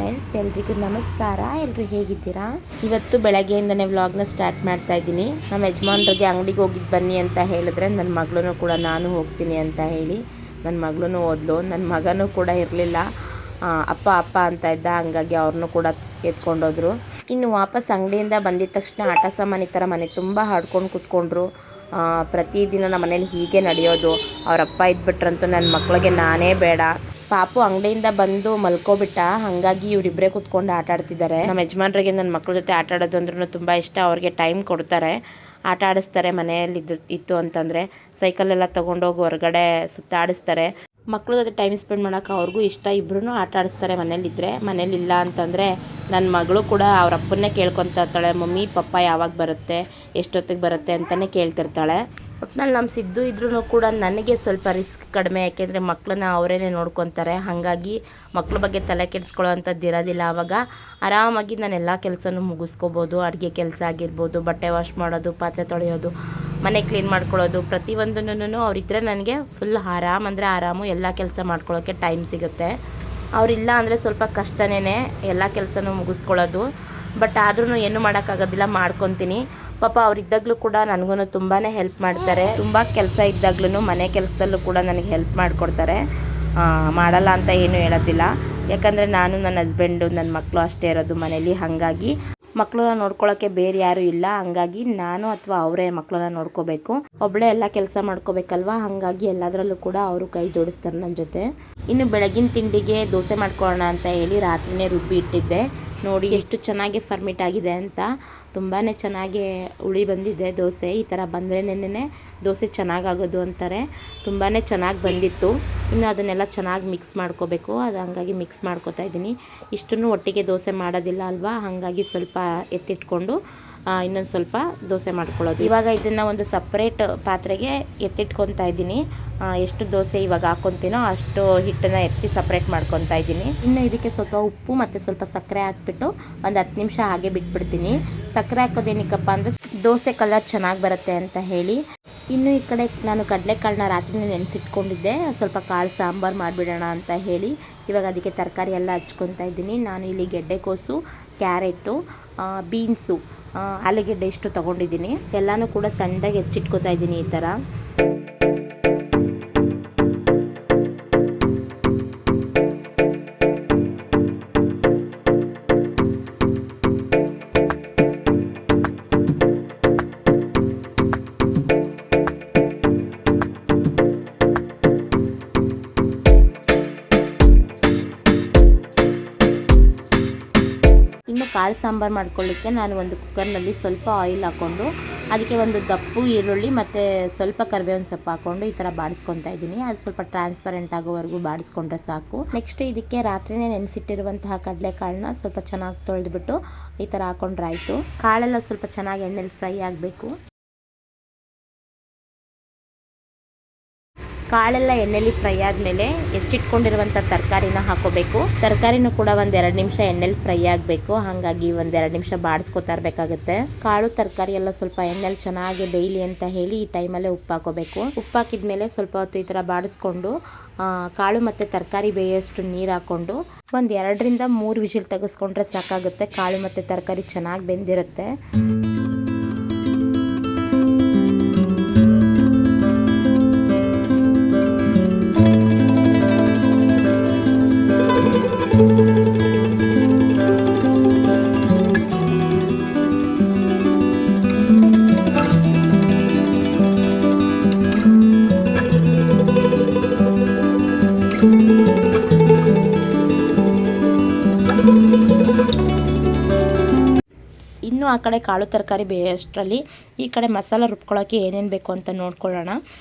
Friends, ಎಲ್ರಿಗೂ ನಮಸ್ಕಾರ. ಎಲ್ಲರೂ ಹೇಗಿದ್ದೀರಾ? ಇವತ್ತು ಬೆಳಗ್ಗೆಯಿಂದನೇ ವ್ಲಾಗ್ನ ಸ್ಟಾರ್ಟ್ ಮಾಡ್ತಾ ಇದ್ದೀನಿ. ನಮ್ಮ ಯಜಮಾನ್ರಿಗೆ ಅಂಗಡಿಗೆ ಹೋಗಿದ್ದು ಬನ್ನಿ ಅಂತ ಹೇಳಿದ್ರೆ ನನ್ನ ಮಗಳೂ ಕೂಡ ನಾನು ಹೋಗ್ತೀನಿ ಅಂತ ಹೇಳಿ ನನ್ನ ಮಗಳೂ ಓದ್ಲು. ನನ್ನ ಮಗನೂ ಕೂಡ ಇರಲಿಲ್ಲ, ಅಪ್ಪ ಅಪ್ಪ ಅಂತ ಇದ್ದ, ಹಂಗಾಗಿ ಅವ್ರನ್ನೂ ಕೂಡ ಎತ್ಕೊಂಡೋದ್ರು. ಇನ್ನು ವಾಪಸ್ ಅಂಗಡಿಯಿಂದ ಬಂದಿದ ತಕ್ಷಣ ಆಟ ಸಾಮಾನು ಈ ಥರ ಮನೆ ತುಂಬ ಹಾಡ್ಕೊಂಡು ಕೂತ್ಕೊಂಡ್ರು. ಪ್ರತಿದಿನ ನಮ್ಮ ಮನೇಲಿ ಹೀಗೆ ನಡೆಯೋದು. ಅವರಪ್ಪ ಇದ್ಬಿಟ್ರಂತೂ ನನ್ನ ಮಕ್ಳಿಗೆ ನಾನೇ ಬೇಡ. ಪಾಪು ಅಂಗಡಿಯಿಂದ ಬಂದು ಮಲ್ಕೋಬಿಟ್ಟ, ಹಾಗಾಗಿ ಇವರಿಬ್ಬರೇ ಕೂತ್ಕೊಂಡು ಆಟ ಆಡ್ತಿದ್ದಾರೆ. ನಮ್ಮ ಯಜಮಾನ್ರಿಗೆ ನನ್ನ ಮಕ್ಳ ಜೊತೆ ಆಟ ಆಡೋದು ಅಂದ್ರೂ ತುಂಬ ಇಷ್ಟ. ಅವ್ರಿಗೆ ಟೈಮ್ ಕೊಡ್ತಾರೆ, ಆಟ ಆಡಿಸ್ತಾರೆ. ಮನೆಯಲ್ಲಿ ಇತ್ತು ಅಂತಂದರೆ ಸೈಕಲೆಲ್ಲ ತೊಗೊಂಡೋಗಿ ಹೊರಗಡೆ ಸುತ್ತಾಡಿಸ್ತಾರೆ. ಮಕ್ಳ ಜೊತೆ ಟೈಮ್ ಸ್ಪೆಂಡ್ ಮಾಡೋಕೆ ಅವ್ರಿಗೂ ಇಷ್ಟ. ಇಬ್ಬರೂ ಆಟ ಆಡಿಸ್ತಾರೆ ಮನೇಲಿದ್ದರೆ. ಮನೇಲಿಲ್ಲ ಅಂತಂದರೆ ನನ್ನ ಮಗಳು ಕೂಡ ಅವ್ರ ಅಪ್ಪನ್ನೇ ಕೇಳ್ಕೊತಾ ಇರ್ತಾಳೆ, ಮಮ್ಮಿ ಪಪ್ಪ ಯಾವಾಗ ಬರುತ್ತೆ, ಎಷ್ಟೊತ್ತಿಗೆ ಬರುತ್ತೆ ಅಂತಲೇ ಕೇಳ್ತಿರ್ತಾಳೆ. ಒಟ್ಟಿನಲ್ಲಿ ನಮ್ಮ ಸಿದ್ದು ಇದ್ರೂ ಕೂಡ ನನಗೆ ಸ್ವಲ್ಪ ರಿಸ್ಕ್ ಕಡಿಮೆ, ಯಾಕೆಂದರೆ ಮಕ್ಕಳನ್ನ ಅವರೇನೆ ನೋಡ್ಕೊತಾರೆ. ಹಾಗಾಗಿ ಮಕ್ಳ ಬಗ್ಗೆ ತಲೆ ಕೆಡಿಸ್ಕೊಳ್ಳೋ ಅಂಥದ್ದು ಇರೋದಿಲ್ಲ. ಆವಾಗ ಆರಾಮಾಗಿ ನಾನು ಎಲ್ಲ ಕೆಲಸನೂ ಮುಗಿಸ್ಕೋಬೋದು. ಅಡುಗೆ ಕೆಲಸ ಆಗಿರ್ಬೋದು, ಬಟ್ಟೆ ವಾಶ್ ಮಾಡೋದು, ಪಾತ್ರೆ ತೊಳೆಯೋದು, ಮನೆ ಕ್ಲೀನ್ ಮಾಡ್ಕೊಳ್ಳೋದು, ಪ್ರತಿಯೊಂದನ್ನು ಅವರಿದ್ದರೆ ನನಗೆ ಫುಲ್ ಆರಾಮ್ ಅಂದರೆ ಆರಾಮು. ಎಲ್ಲ ಕೆಲಸ ಮಾಡ್ಕೊಳ್ಳೋಕ್ಕೆ ಟೈಮ್ ಸಿಗುತ್ತೆ. ಅವರಿಲ್ಲ ಅಂದರೆ ಸ್ವಲ್ಪ ಕಷ್ಟನೇ ಎಲ್ಲ ಕೆಲಸನೂ ಮುಗಿಸ್ಕೊಳ್ಳೋದು. ಬಟ್ ಆದ್ರೂ ಏನು ಮಾಡೋಕ್ಕಾಗೋದಿಲ್ಲ, ಮಾಡ್ಕೊತೀನಿ. ಪಾಪ ಅವರಿದ್ದಾಗಲೂ ಕೂಡ ನನಗೂ ತುಂಬಾ ಹೆಲ್ಪ್ ಮಾಡ್ತಾರೆ. ತುಂಬ ಕೆಲಸ ಇದ್ದಾಗ್ಲೂ ಮನೆ ಕೆಲಸದಲ್ಲೂ ಕೂಡ ನನಗೆ ಹೆಲ್ಪ್ ಮಾಡಿಕೊಡ್ತಾರೆ. ಮಾಡಲ್ಲ ಅಂತ ಏನು ಹೇಳೋದಿಲ್ಲ, ಯಾಕಂದರೆ ನಾನು, ನನ್ನ ಹಸ್ಬೆಂಡು, ನನ್ನ ಮಕ್ಕಳು ಅಷ್ಟೇ ಇರೋದು ಮನೇಲಿ. ಹಾಗಾಗಿ ಮಕ್ಕಳನ್ನ ನೋಡ್ಕೊಳ್ಳೋಕ್ಕೆ ಬೇರೆ ಯಾರೂ ಇಲ್ಲ. ಹಂಗಾಗಿ ನಾನು ಅಥವಾ ಅವರೇ ಮಕ್ಕಳನ್ನ ನೋಡ್ಕೋಬೇಕು. ಒಬ್ಬಳೇ ಎಲ್ಲ ಕೆಲಸ ಮಾಡ್ಕೋಬೇಕಲ್ವ, ಹಾಗಾಗಿ ಎಲ್ಲದರಲ್ಲೂ ಕೂಡ ಅವರು ಕೈ ಜೋಡಿಸ್ತಾರೆ ನನ್ನ ಜೊತೆ. ಇನ್ನು ಬೆಳಗಿನ ತಿಂಡಿಗೆ ದೋಸೆ ಮಾಡ್ಕೊಳ್ಳೋಣ ಅಂತ ಹೇಳಿ ರಾತ್ರಿನೇ ರುಬ್ಬಿ ಇಟ್ಟಿದ್ದೆ. ನೋಡಿ ಎಷ್ಟು ಚೆನ್ನಾಗಿ ಫರ್ಮಿಟ್ ಆಗಿದೆ ಅಂತ. ತುಂಬಾ ಚೆನ್ನಾಗಿ ಉಳಿ ಬಂದಿದೆ ದೋಸೆ. ಈ ಥರ ಬಂದರೆ ನೆನ್ನೆ ದೋಸೆ ಚೆನ್ನಾಗಾಗೋದು ಅಂತಾರೆ. ತುಂಬಾ ಚೆನ್ನಾಗಿ ಬಂದಿತ್ತು. ಇನ್ನು ಅದನ್ನೆಲ್ಲ ಚೆನ್ನಾಗಿ ಮಿಕ್ಸ್ ಮಾಡ್ಕೋಬೇಕು. ಅದು ಹಂಗಾಗಿ ಮಿಕ್ಸ್ ಮಾಡ್ಕೋತಾ ಇದ್ದೀನಿ. ಇಷ್ಟನ್ನು ಒಟ್ಟಿಗೆ ದೋಸೆ ಮಾಡೋದಿಲ್ಲ ಅಲ್ವಾ, ಹಾಗಾಗಿ ಸ್ವಲ್ಪ ಎತ್ತಿಟ್ಕೊಂಡು ಇನ್ನೊಂದು ಸ್ವಲ್ಪ ದೋಸೆ ಮಾಡ್ಕೊಳ್ಳೋದು. ಇವಾಗ ಇದನ್ನು ಒಂದು ಸಪ್ರೇಟ್ ಪಾತ್ರೆಗೆ ಎತ್ತಿಟ್ಕೊತಾ ಇದ್ದೀನಿ. ಎಷ್ಟು ದೋಸೆ ಇವಾಗ ಹಾಕ್ಕೊತೀನೋ ಅಷ್ಟು ಹಿಟ್ಟನ್ನು ಎತ್ತಿ ಸಪ್ರೇಟ್ ಮಾಡ್ಕೊತಾ ಇದ್ದೀನಿ. ಇನ್ನು ಇದಕ್ಕೆ ಸ್ವಲ್ಪ ಉಪ್ಪು ಮತ್ತು ಸ್ವಲ್ಪ ಸಕ್ಕರೆ ಹಾಕ್ಬಿಟ್ಟು ಒಂದು 10 ನಿಮಿಷ ಹಾಗೆ ಬಿಟ್ಬಿಡ್ತೀನಿ. ಸಕ್ಕರೆ ಹಾಕೋದೇನಕ್ಕಪ್ಪ ಅಂದರೆ ದೋಸೆ ಕಲರ್ ಚೆನ್ನಾಗಿ ಬರುತ್ತೆ ಅಂತ ಹೇಳಿ. ಇನ್ನು ಈ ಕಡೆ ನಾನು ಕಡಲೆಕಾಳನ್ನ ರಾತ್ರಿನೇ ನೆನೆಸಿಟ್ಕೊಂಡಿದ್ದೆ. ಸ್ವಲ್ಪ ಕಾಳು ಸಾಂಬಾರು ಮಾಡಿಬಿಡೋಣ ಅಂತ ಹೇಳಿ ಇವಾಗ ಅದಕ್ಕೆ ತರಕಾರಿ ಎಲ್ಲ ಹಚ್ಕೊತಾ ಇದ್ದೀನಿ. ನಾನು ಇಲ್ಲಿ ಗೆಡ್ಡೆಕೋಸು, ಕ್ಯಾರೆಟು, ಬೀನ್ಸು, ಆಲೂಗೆಡ್ಡೆ ಇಷ್ಟು ತೊಗೊಂಡಿದ್ದೀನಿ. ಎಲ್ಲನೂ ಕೂಡ ಸಣ್ಣದಾಗಿ ಹೆಚ್ಚಿಟ್ಕೊತಾ ಇದ್ದೀನಿ ಈ ಥರ. ಇನ್ನು ಕಾಳು ಸಾಂಬಾರು ಮಾಡ್ಕೊಳ್ಳಿಕ್ಕೆ ನಾನು ಒಂದು ಕುಕ್ಕರ್ನಲ್ಲಿ ಸ್ವಲ್ಪ ಆಯಿಲ್ ಹಾಕ್ಕೊಂಡು ಅದಕ್ಕೆ ಒಂದು ದಪ್ಪು ಈರುಳ್ಳಿ ಮತ್ತು ಸ್ವಲ್ಪ ಕರಿಬೇವಿನ ಸೊಪ್ಪು ಹಾಕ್ಕೊಂಡು ಈ ಥರ ಬಾಡಿಸ್ಕೊತಾ ಇದ್ದೀನಿ. ಅದು ಸ್ವಲ್ಪ ಟ್ರಾನ್ಸ್ಪರೆಂಟ್ ಆಗೋವರೆಗೂ ಬಾಡಿಸ್ಕೊಂಡ್ರೆ ಸಾಕು. ನೆಕ್ಸ್ಟ್ ಇದಕ್ಕೆ ರಾತ್ರಿನೇ ನೆನೆಸಿಟ್ಟಿರುವಂತಹ ಕಡಲೆಕಾಳನ್ನ ಸ್ವಲ್ಪ ಚೆನ್ನಾಗಿ ತೊಳೆದ್ಬಿಟ್ಟು ಈ ಥರ ಹಾಕ್ಕೊಂಡ್ರೆ ಆಯಿತು. ಕಾಳೆಲ್ಲ ಸ್ವಲ್ಪ ಚೆನ್ನಾಗಿ ಎಣ್ಣೆಲಿ ಫ್ರೈ ಆಗಬೇಕು. ಕಾಳೆಲ್ಲ ಎಣ್ಣೆಲಿ ಫ್ರೈ ಆದಮೇಲೆ ಹೆಚ್ಚಿಟ್ಕೊಂಡಿರುವಂಥ ತರಕಾರಿನ ಹಾಕೋಬೇಕು. ತರಕಾರಿನೂ ಕೂಡ ಒಂದು 2 ನಿಮಿಷ ಎಣ್ಣೆಲಿ ಫ್ರೈ ಆಗಬೇಕು. ಹಾಗಾಗಿ ಒಂದು 2 ನಿಮಿಷ ಬಾಡಿಸ್ಕೊತಾ ಇರಬೇಕಾಗುತ್ತೆ. ಕಾಳು ತರಕಾರಿ ಎಲ್ಲ ಸ್ವಲ್ಪ ಎಣ್ಣೆಲಿ ಚೆನ್ನಾಗಿ ಬೇಯಲಿ ಅಂತ ಹೇಳಿ ಈ ಟೈಮಲ್ಲೇ ಉಪ್ಪು ಹಾಕೋಬೇಕು. ಉಪ್ಪು ಹಾಕಿದ್ಮೇಲೆ ಸ್ವಲ್ಪ ಹೊತ್ತು ಈ ಥರ ಬಾಡಿಸ್ಕೊಂಡು ಕಾಳು ಮತ್ತು ತರಕಾರಿ ಬೇಯೋಷ್ಟು ನೀರು ಹಾಕ್ಕೊಂಡು ಒಂದು 2ರಿಂದ 3 ವಿಜಿಲ್ ತೆಗೆಸ್ಕೊಂಡ್ರೆ ಸಾಕಾಗುತ್ತೆ. ಕಾಳು ಮತ್ತು ತರಕಾರಿ ಚೆನ್ನಾಗಿ ಬೆಂದಿರುತ್ತೆ. ಇನ್ನು ಆ ಕಡೆ ಕಾಳು ತರಕಾರಿ ಬೇಯೋಷ್ಟರಲ್ಲಿ ಈ ಕಡೆ ಮಸಾಲ ರುಬ್ಕೊಳ್ಳೋಕ್ಕೆ ಏನೇನು ಬೇಕು ಅಂತ ನೋಡ್ಕೊಳ್ಳೋಣ.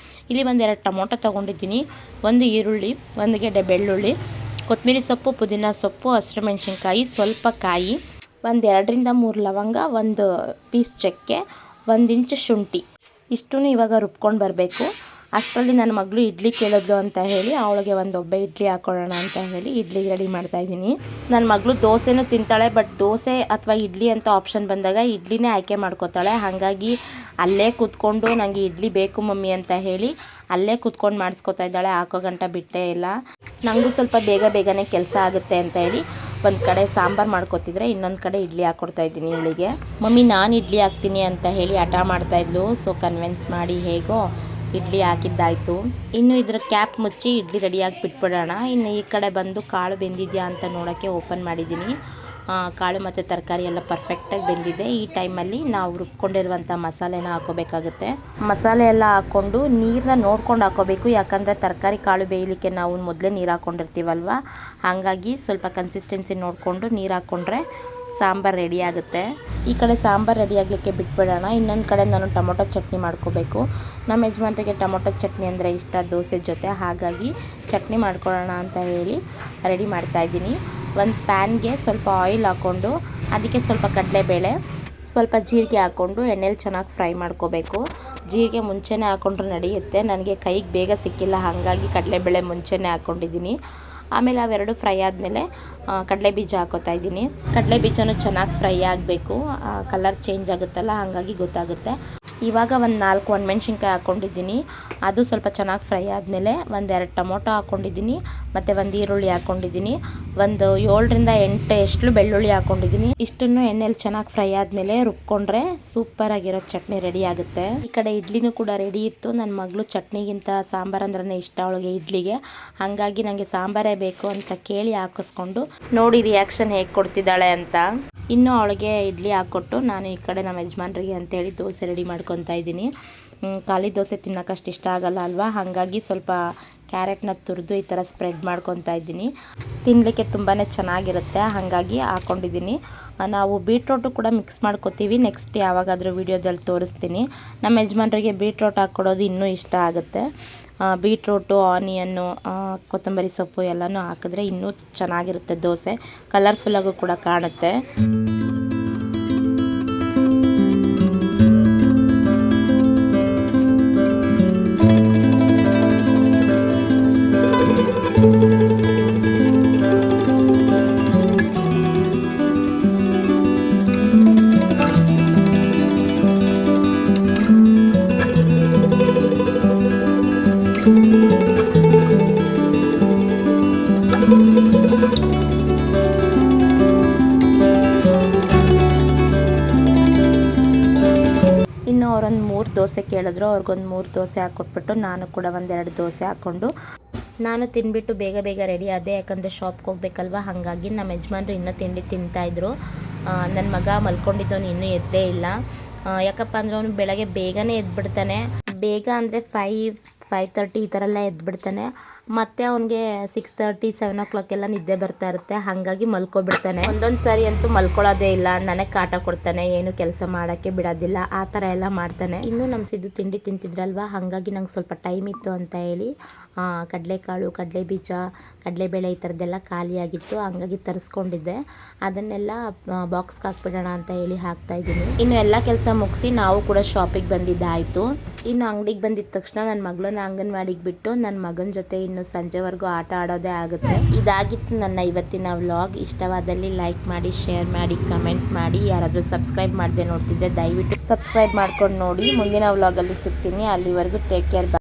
ಇಲ್ಲಿ 1-2 ಟೊಮೊಟೊ ತೊಗೊಂಡಿದ್ದೀನಿ, 1 ಈರುಳ್ಳಿ, 1 ಗೆಡ್ಡೆ ಬೆಳ್ಳುಳ್ಳಿ, ಕೊತ್ತಂಬರಿ ಸೊಪ್ಪು, ಪುದೀನ ಸೊಪ್ಪು, ಹಸಿರು ಮೆಣಸಿನ್ಕಾಯಿ, ಸ್ವಲ್ಪ ಕಾಯಿ, 2ರಿಂದ 3 ಲವಂಗ, 1 ಪೀಸ್ ಚಕ್ಕೆ, 1 ಇಂಚು ಶುಂಠಿ. ಇಷ್ಟೂ ಇವಾಗ ರುಬ್ಕೊಂಡು ಬರಬೇಕು. ಅಷ್ಟರಲ್ಲಿ ನನ್ನ ಮಗಳು ಇಡ್ಲಿ ಕೇಳಿದ್ಲು ಅಂತ ಹೇಳಿ ಅವಳಿಗೆ ಒಬ್ಬ ಇಡ್ಲಿ ಹಾಕೊಳ್ಳೋಣ ಅಂತ ಹೇಳಿ ಇಡ್ಲಿಗೆ ರೆಡಿ ಮಾಡ್ತಾಯಿದ್ದೀನಿ. ನನ್ನ ಮಗಳು ದೋಸೆನೂ ತಿಂತಾಳೆ, ಬಟ್ ದೋಸೆ ಅಥವಾ ಇಡ್ಲಿ ಅಂತ ಆಪ್ಷನ್ ಬಂದಾಗ ಇಡ್ಲಿನೇ ಆಯ್ಕೆ ಮಾಡ್ಕೋತಾಳೆ. ಹಾಗಾಗಿ ಅಲ್ಲೇ ಕೂತ್ಕೊಂಡು ನನಗೆ ಇಡ್ಲಿ ಬೇಕು ಮಮ್ಮಿ ಅಂತ ಹೇಳಿ ಅಲ್ಲೇ ಕೂತ್ಕೊಂಡು ಮಾಡಿಸ್ಕೊತಾ ಇದ್ದಾಳೆ. ಹಾಕೋ ಗಂಟ ಬಿಟ್ಟೇ ಇಲ್ಲ. ನನಗೂ ಸ್ವಲ್ಪ ಬೇಗನೆ ಕೆಲಸ ಆಗುತ್ತೆ ಅಂತ ಹೇಳಿ ಒಂದು ಕಡೆ ಸಾಂಬಾರು ಮಾಡ್ಕೊತಿದ್ರೆ ಇನ್ನೊಂದು ಕಡೆ ಇಡ್ಲಿ ಹಾಕ್ಕೊಡ್ತಾ ಇದ್ದೀನಿ ಇವಳಿಗೆ. ಮಮ್ಮಿ ನಾನು ಇಡ್ಲಿ ಹಾಕ್ತೀನಿ ಅಂತ ಹೇಳಿ ಹಠ ಮಾಡ್ತಾಯಿದ್ಲು. ಸೊ ಕನ್ವಿನ್ಸ್ ಮಾಡಿ ಹೇಗೋ ಇಡ್ಲಿ ಹಾಕಿದ್ದಾಯಿತು. ಇನ್ನು ಇದ್ರ ಕ್ಯಾಪ್ ಮುಚ್ಚಿ ಇಡ್ಲಿ ರೆಡಿಯಾಗಿ ಬಿಟ್ಬಿಡೋಣ. ಇನ್ನು ಈ ಕಡೆ ಬಂದು ಕಾಳು ಬೆಂದಿದೆಯಾ ಅಂತ ನೋಡೋಕ್ಕೆ ಓಪನ್ ಮಾಡಿದ್ದೀನಿ. ಕಾಳು ಮತ್ತು ತರಕಾರಿ ಎಲ್ಲ ಪರ್ಫೆಕ್ಟಾಗಿ ಬೆಂದಿದೆ. ಈ ಟೈಮಲ್ಲಿ ನಾವು ರುಬ್ಕೊಂಡಿರುವಂಥ ಮಸಾಲೆನ ಹಾಕೋಬೇಕಾಗುತ್ತೆ. ಮಸಾಲೆ ಎಲ್ಲ ಹಾಕ್ಕೊಂಡು ನೀರನ್ನ ನೋಡ್ಕೊಂಡು ಹಾಕೋಬೇಕು, ಯಾಕಂದರೆ ತರಕಾರಿ ಕಾಳು ಬೇಯಲಿಕ್ಕೆ ನಾವು ಮೊದಲೇ ನೀರು ಹಾಕ್ಕೊಂಡಿರ್ತೀವಲ್ವ. ಹಾಗಾಗಿ ಸ್ವಲ್ಪ ಕನ್ಸಿಸ್ಟೆನ್ಸಿ ನೋಡಿಕೊಂಡು ನೀರು ಹಾಕ್ಕೊಂಡ್ರೆ ಸಾಂಬಾರು ರೆಡಿ ಆಗುತ್ತೆ. ಈ ಕಡೆ ಸಾಂಬಾರು ರೆಡಿ ಆಗಲಿಕ್ಕೆ ಬಿಟ್ಬಿಡೋಣ. ಇನ್ನೊಂದು ಕಡೆ ನಾನು ಟೊಮೊಟೊ ಚಟ್ನಿ ಮಾಡ್ಕೋಬೇಕು. ನಮ್ಮ ಯಜಮಾನ್ರಿಗೆ ಟೊಮೊಟೊ ಚಟ್ನಿ ಅಂದರೆ ಇಷ್ಟ ದೋಸೆ ಜೊತೆ. ಹಾಗಾಗಿ ಚಟ್ನಿ ಮಾಡ್ಕೊಳ್ಳೋಣ ಅಂತ ಹೇಳಿ ರೆಡಿ ಮಾಡ್ತಾಯಿದ್ದೀನಿ. ಒಂದು ಪ್ಯಾನ್ಗೆ ಸ್ವಲ್ಪ ಆಯಿಲ್ ಹಾಕ್ಕೊಂಡು ಅದಕ್ಕೆ ಸ್ವಲ್ಪ ಕಡಲೆಬೇಳೆ, ಸ್ವಲ್ಪ ಜೀರಿಗೆ ಹಾಕ್ಕೊಂಡು ಎಣ್ಣೆಲಿ ಚೆನ್ನಾಗಿ ಫ್ರೈ ಮಾಡ್ಕೋಬೇಕು. ಜೀರಿಗೆ ಮುಂಚೆನೇ ಹಾಕ್ಕೊಂಡ್ರೆ ನಡೆಯುತ್ತೆ. ನನಗೆ ಕೈಗೆ ಬೇಗ ಸಿಕ್ಕಿಲ್ಲ, ಹಾಗಾಗಿ ಕಡಲೆಬೇಳೆ ಮುಂಚೆನೇ ಹಾಕ್ಕೊಂಡಿದ್ದೀನಿ. ಆಮೇಲೆ ಅವೆರಡು ಫ್ರೈ ಆದಮೇಲೆ ಕಡಲೆ ಬೀಜ ಹಾಕೋತಾ ಇದ್ದೀನಿ. ಕಡಲೆ ಬೀಜನೂ ಚೆನ್ನಾಗಿ ಫ್ರೈ ಆಗಬೇಕು, ಕಲರ್ ಚೇಂಜ್ ಆಗುತ್ತಲ್ಲ, ಹಾಗಾಗಿ ಗೊತ್ತಾಗುತ್ತೆ. ಇವಾಗ ಒಂದು 4 ಒಣಮೆಣ್ಸಿನ್ಕಾಯಿ ಹಾಕ್ಕೊಂಡಿದ್ದೀನಿ. ಅದು ಸ್ವಲ್ಪ ಚೆನ್ನಾಗಿ ಫ್ರೈ ಆದಮೇಲೆ 1-2 ಟೊಮೊಟೊ ಹಾಕ್ಕೊಂಡಿದ್ದೀನಿ ಮತ್ತು 1 ಈರುಳ್ಳಿ ಹಾಕ್ಕೊಂಡಿದ್ದೀನಿ. ಒಂದು 7ರಿಂದ 8 ಎಷ್ಟಲು ಬೆಳ್ಳುಳ್ಳಿ ಹಾಕ್ಕೊಂಡಿದ್ದೀನಿ. ಇಷ್ಟನ್ನು ಎಣ್ಣೆಲಿ ಚೆನ್ನಾಗಿ ಫ್ರೈ ಆದಮೇಲೆ ರುಬ್ಕೊಂಡ್ರೆ ಸೂಪರಾಗಿರೋ ಚಟ್ನಿ ರೆಡಿ ಆಗುತ್ತೆ. ಈ ಕಡೆ ಇಡ್ಲಿನೂ ಕೂಡ ರೆಡಿ ಇತ್ತು. ನನ್ನ ಮಗಳು ಚಟ್ನಿಗಿಂತ ಸಾಂಬಾರು ಅಂದ್ರೆ ಇಷ್ಟ ಅವಳಿಗೆ ಇಡ್ಲಿಗೆ. ಹಾಗಾಗಿ ನನಗೆ ಸಾಂಬಾರೇ ಬೇಕು ಅಂತ ಕೇಳಿ ಹಾಕಿಸ್ಕೊಂಡು ನೋಡಿ ರಿಯಾಕ್ಷನ್ ಹೇಗೆ ಕೊಡ್ತಿದ್ದಾಳೆ ಅಂತ. ಇನ್ನು ಅವಳಿಗೆ ಇಡ್ಲಿ ಹಾಕ್ಕೊಟ್ಟು ನಾನು ಈ ಕಡೆ ನಮ್ಮ ಯಜಮಾನ್ರಿಗೆ ಅಂತೇಳಿ ದೋಸೆ ರೆಡಿ ಮಾಡ್ಕೊತಾ ಇದ್ದೀನಿ. ಖಾಲಿ ದೋಸೆ ತಿನ್ನೋಕ್ಕಷ್ಟು ಇಷ್ಟ ಆಗಲ್ಲ ಅಲ್ವಾ, ಹಾಗಾಗಿ ಸ್ವಲ್ಪ ಕ್ಯಾರೆಟ್ನ ತುರಿದು ಈ ಥರ ಸ್ಪ್ರೆಡ್ ಮಾಡ್ಕೊತಾ ಇದ್ದೀನಿ. ತಿನ್ನಲಿಕ್ಕೆ ತುಂಬಾ ಚೆನ್ನಾಗಿರುತ್ತೆ, ಹಾಗಾಗಿ ಹಾಕ್ಕೊಂಡಿದ್ದೀನಿ. ನಾವು ಬೀಟ್ರೋಟು ಕೂಡ ಮಿಕ್ಸ್ ಮಾಡ್ಕೊತೀವಿ. ನೆಕ್ಸ್ಟ್ ಯಾವಾಗಾದರೂ ವೀಡಿಯೋದಲ್ಲಿ ತೋರಿಸ್ತೀನಿ. ನಮ್ಮ ಯಜಮಾನ್ರಿಗೆ ಬೀಟ್ರೋಟ್ ಹಾಕ್ಕೊಡೋದು ಇನ್ನೂ ಇಷ್ಟ ಆಗುತ್ತೆ. ಬೀಟ್ರೋಟು, ಆನಿಯನ್ನು, ಕೊತ್ತಂಬರಿ ಸೊಪ್ಪು ಎಲ್ಲನೂ ಹಾಕಿದ್ರೆ ಇನ್ನೂ ಚೆನ್ನಾಗಿರುತ್ತೆ ದೋಸೆ. ಕಲರ್ಫುಲ್ಲಾಗೂ ಕೂಡ ಕಾಣುತ್ತೆ. ಇನ್ನು ಅವರೊಂದು 3 ದೋಸೆ ಕೇಳಿದ್ರು. ಅವ್ರಿಗೊಂದು 3 ದೋಸೆ ಹಾಕ್ಕೊಟ್ಬಿಟ್ಟು ನಾನು ಕೂಡ 1-2 ದೋಸೆ ಹಾಕ್ಕೊಂಡು ನಾನು ತಿಂದ್ಬಿಟ್ಟು ಬೇಗ ರೆಡಿ ಆದೆ. ಯಾಕಂದರೆ ಶಾಪ್ಗೆ ಹೋಗ್ಬೇಕಲ್ವ, ಹಾಗಾಗಿ ನಮ್ಮ ಯಜಮಾನ್ರು ಇನ್ನೂ ತಿಂಡಿ ತಿಂತಾಯಿದ್ರು. ನನ್ನ ಮಗ ಮಲ್ಕೊಂಡಿದ್ದವನು ಇನ್ನೂ ಎದ್ದೇ ಇಲ್ಲ. ಯಾಕಪ್ಪ ಅಂದರೆ ಅವನು ಬೆಳಗ್ಗೆ ಬೇಗನೆ ಎದ್ಬಿಡ್ತಾನೆ. ಬೇಗ ಅಂದರೆ 5:30 ಈ ಥರ ಎಲ್ಲ ಎದ್ಬಿಡ್ತಾನೆ. ಮತ್ತು ಅವನಿಗೆ 6:30 7 o'clock ಎಲ್ಲ ನಿದ್ದೆ ಬರ್ತಾ ಇರುತ್ತೆ. ಹಾಗಾಗಿ ಮಲ್ಕೊಬಿಡ್ತಾನೆ. ಒಂದೊಂದು ಸಾರಿ ಅಂತೂ ಮಲ್ಕೊಳ್ಳೋದೇ ಇಲ್ಲ, ನನಗೆ ಕಾಟ ಕೊಡ್ತಾನೆ, ಏನು ಕೆಲಸ ಮಾಡೋಕ್ಕೆ ಬಿಡೋದಿಲ್ಲ, ಆ ಥರ ಎಲ್ಲ ಮಾಡ್ತಾನೆ. ಇನ್ನೂ ನಮ್ಮ ಸಿದ್ದು ತಿಂಡಿ ತಿಂತಿದ್ರಲ್ವ, ಹಾಗಾಗಿ ನಂಗೆ ಸ್ವಲ್ಪ ಟೈಮ್ ಇತ್ತು ಅಂತ ಹೇಳಿ ಕಡಲೆಕಾಳು, ಕಡಲೆ ಬೀಜ, ಕಡಲೆಬೇಳೆ ಈ ಥರದ್ದೆಲ್ಲ ಖಾಲಿಯಾಗಿತ್ತು. ಹಂಗಾಗಿ ತರಿಸ್ಕೊಂಡಿದ್ದೆ. ಅದನ್ನೆಲ್ಲ ಬಾಕ್ಸ್ಗೆ ಹಾಕ್ಬಿಡೋಣ ಅಂತ ಹೇಳಿ ಹಾಕ್ತಾಯಿದ್ದೀನಿ. ಇನ್ನು ಎಲ್ಲ ಕೆಲಸ ಮುಗಿಸಿ ನಾವು ಕೂಡ ಶಾಪಿಗೆ ಬಂದಿದ್ದಾಯಿತು. ಇನ್ನು ಅಂಗಡಿಗೆ ಬಂದಿದ್ದ ತಕ್ಷಣ ನನ್ನ ಮಗಳನ್ನ ಅಂಗನವಾಡಿಗೆ ಬಿಟ್ಟು ನನ್ನ ಮಗನ ಜೊತೆ ಇನ್ನು ಸಂಜೆವರೆಗೂ ಆಟ ಆಡೋದೇ ಆಗುತ್ತೆ. ಇದಾಗಿತ್ತು ನನ್ನ ಇವತ್ತಿನ ವ್ಲಾಗ್. ಇಷ್ಟವಾದಲ್ಲಿ ಲೈಕ್ ಮಾಡಿ, ಶೇರ್ ಮಾಡಿ, ಕಮೆಂಟ್ ಮಾಡಿ. ಯಾರಾದರೂ ಸಬ್ಸ್ಕ್ರೈಬ್ ಮಾಡದೆ ನೋಡ್ತಿದ್ದೆ ದಯವಿಟ್ಟು ಸಬ್ಸ್ಕ್ರೈಬ್ ಮಾಡ್ಕೊಂಡು ನೋಡಿ. ಮುಂದಿನ ವ್ಲಾಗಲ್ಲಿ ಸಿಗ್ತೀನಿ. ಅಲ್ಲಿವರೆಗೂ ಟೇಕ್ ಕೇರ್.